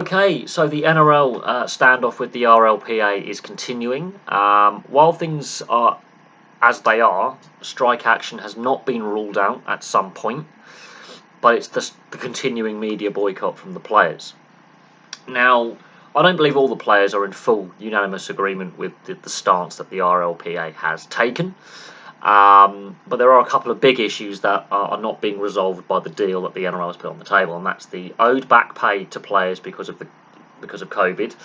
Okay, so the NRL standoff with the RLPA is continuing. While things are as they are, strike action has not been ruled out at some point, but it's the continuing media boycott from the players. Now, I don't believe all the players are in full unanimous agreement with the stance that the RLPA has taken. But there are a couple of big issues that are not being resolved by the deal that the NRL has put on the table, and that's the owed back pay to players because of COVID,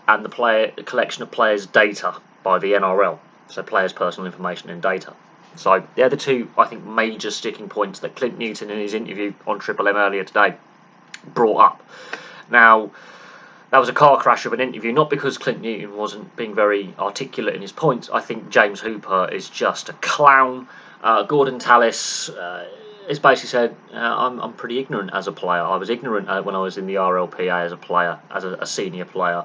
and the collection of players' data by the NRL, so players' personal information and data. So they're the two, I think, major sticking points that Clint Newton in his interview on Triple M earlier today brought up. Now, that was a car crash of an interview, not because Clint Newton wasn't being very articulate in his points. I think James Hooper is just a clown. Gordon Tallis has basically said, I'm pretty ignorant as a player. I was ignorant when I was in the RLPA as a player, as a senior player.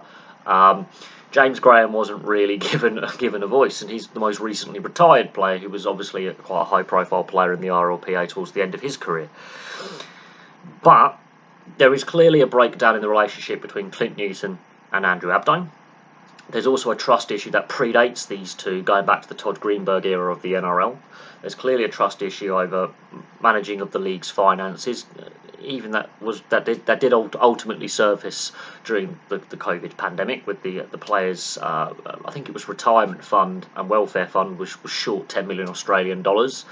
James Graham wasn't really given a voice, and he's the most recently retired player who was obviously quite a high-profile player in the RLPA towards the end of his career. But there is clearly a breakdown in the relationship between Clint Newton and Andrew Abdine. There's also a trust issue that predates these two, going back to the Todd Greenberg era of the NRL. There's clearly a trust issue over managing of the league's finances, even that did ultimately surface during the COVID pandemic with the players. I think it was retirement fund and welfare fund which was short 10 million Australian dollars.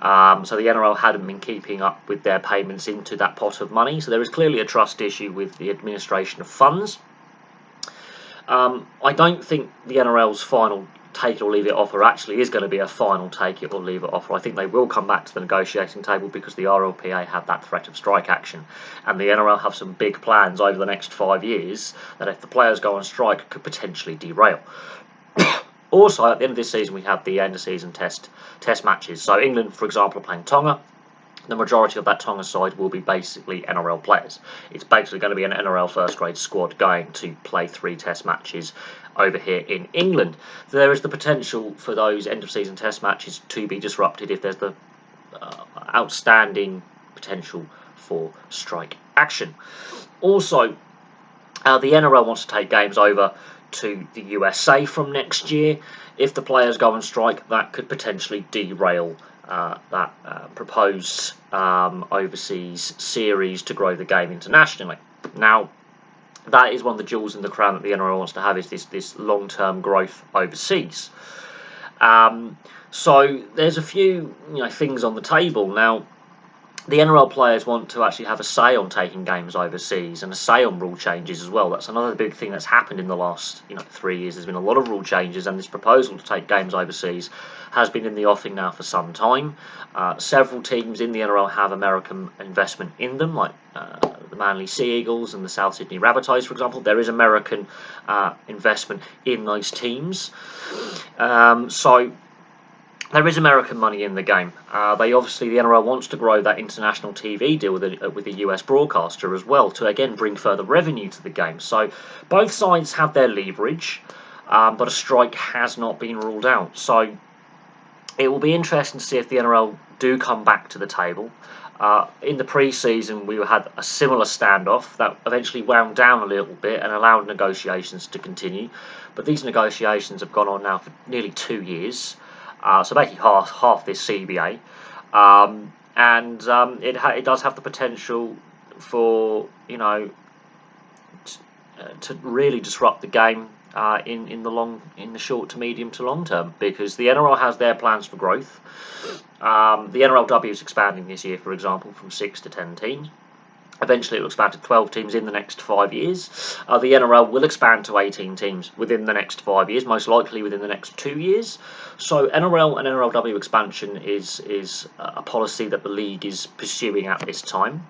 So the NRL hadn't been keeping up with their payments into that pot of money. So there is clearly a trust issue with the administration of funds. I don't think the NRL's final take it or leave it offer actually is going to be a final take it or leave it offer. I think they will come back to the negotiating table because the RLPA have that threat of strike action, and the NRL have some big plans over the next 5 years that, if the players go on strike, could potentially derail. Also, at the end of this season, we have the end of season test matches. So England, for example, are playing Tonga. The majority of that Tonga side will be basically NRL players. It's basically going to be an NRL first grade squad going to play 3 test matches over here in England. So there is the potential for those end of season test matches to be disrupted if there's the outstanding potential for strike action. Also, the NRL wants to take games over to the USA from next year. If the players go on strike, that could potentially derail that proposed overseas series to grow the game internationally. Now, that is one of the jewels in the crown that the NRL wants to have, is this long-term growth overseas. So there's a few things on the table now. The NRL players want to actually have a say on taking games overseas and a say on rule changes as well. That's another big thing that's happened in the last 3 years. There's been a lot of rule changes, and this proposal to take games overseas has been in the offing now for some time. Several teams in the NRL have American investment in them, like the Manly Sea Eagles and the South Sydney Rabbitohs, for example. There is American investment in those teams. So there is American money in the game. The NRL wants to grow that international TV deal with a US broadcaster as well, to again bring further revenue to the game. So both sides have their leverage, but a strike has not been ruled out. So it will be interesting to see if the NRL do come back to the table. In the pre-season, we had a similar standoff that eventually wound down a little bit and allowed negotiations to continue. But these negotiations have gone on now for nearly 2 years. So basically half this CBA, it does have the potential for to really disrupt the game in the short to medium to long term, because the NRL has their plans for growth. The NRLW is expanding this year, for example, from 6 to 10 teams. Eventually it will expand to 12 teams in the next 5 years. The NRL will expand to 18 teams within the next 5 years, most likely within the next 2 years. So NRL and NRLW expansion is a policy that the league is pursuing at this time,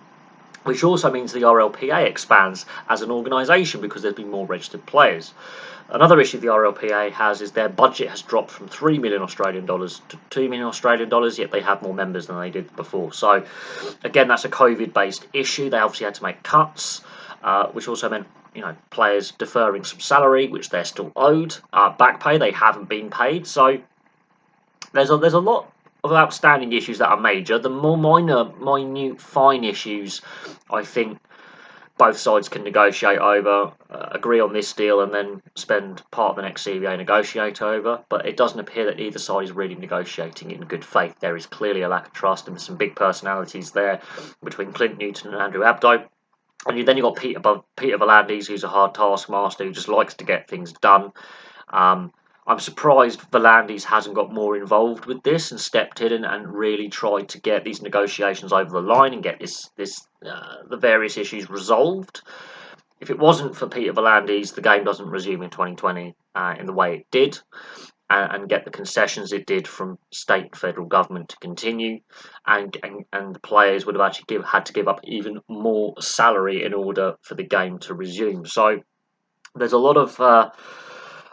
which also means the RLPA expands as an organisation because there's been more registered players. Another issue the RLPA has is their budget has dropped from $3 million Australian dollars to $2 million Australian dollars, yet they have more members than they did before. So again, that's a COVID-based issue. They obviously had to make cuts, which also meant players deferring some salary, which they're still owed. Back pay, they haven't been paid. So there's a lot of outstanding issues that are major. The more minute, fine issues, I think, both sides can negotiate over, agree on this deal, and then spend part of the next CBA negotiate over. But it doesn't appear that either side is really negotiating in good faith. There is clearly a lack of trust, and there's some big personalities there between Clint Newton and Andrew Abdo. And then you've got Peter V'landys, who's a hard taskmaster who just likes to get things done. I'm surprised V'landys hasn't got more involved with this and stepped in and really tried to get these negotiations over the line and get the various issues resolved. If it wasn't for Peter V'landys, the game doesn't resume in 2020 in the way it did, and get the concessions it did from state and federal government to continue, and the players would have actually had to give up even more salary in order for the game to resume. So there's a lot of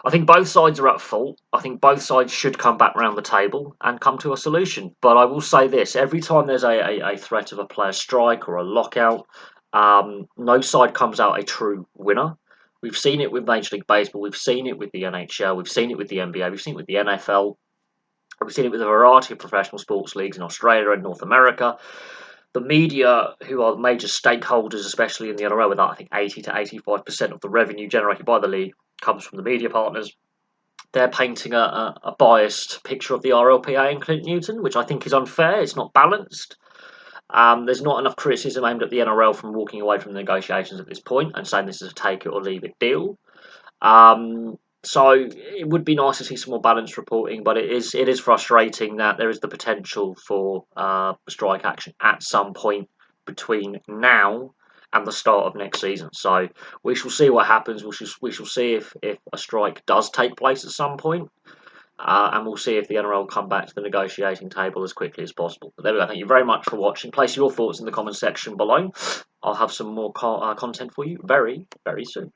I think both sides are at fault. I think both sides should come back round the table and come to a solution. But I will say this, every time there's a threat of a player strike or a lockout, no side comes out a true winner. We've seen it with Major League Baseball, we've seen it with the NHL, we've seen it with the NBA, we've seen it with the NFL, we've seen it with a variety of professional sports leagues in Australia and North America. The media, who are major stakeholders, especially in the NRL, with I think 80 to 85% of the revenue generated by the league comes from the media partners. They're painting a biased picture of the RLPA and Clint Newton, which I think is unfair. It's not balanced. There's not enough criticism aimed at the NRL from walking away from the negotiations at this point and saying this is a take it or leave it deal. So it would be nice to see some more balanced reporting, but it is frustrating that there is the potential for strike action at some point between now and the start of next season. So we shall see what happens. We shall see if a strike does take place at some point. And we'll see if the NRL come back to the negotiating table as quickly as possible. But there we go. Thank you very much for watching. Place your thoughts in the comment section below. I'll have some more content for you very, very soon.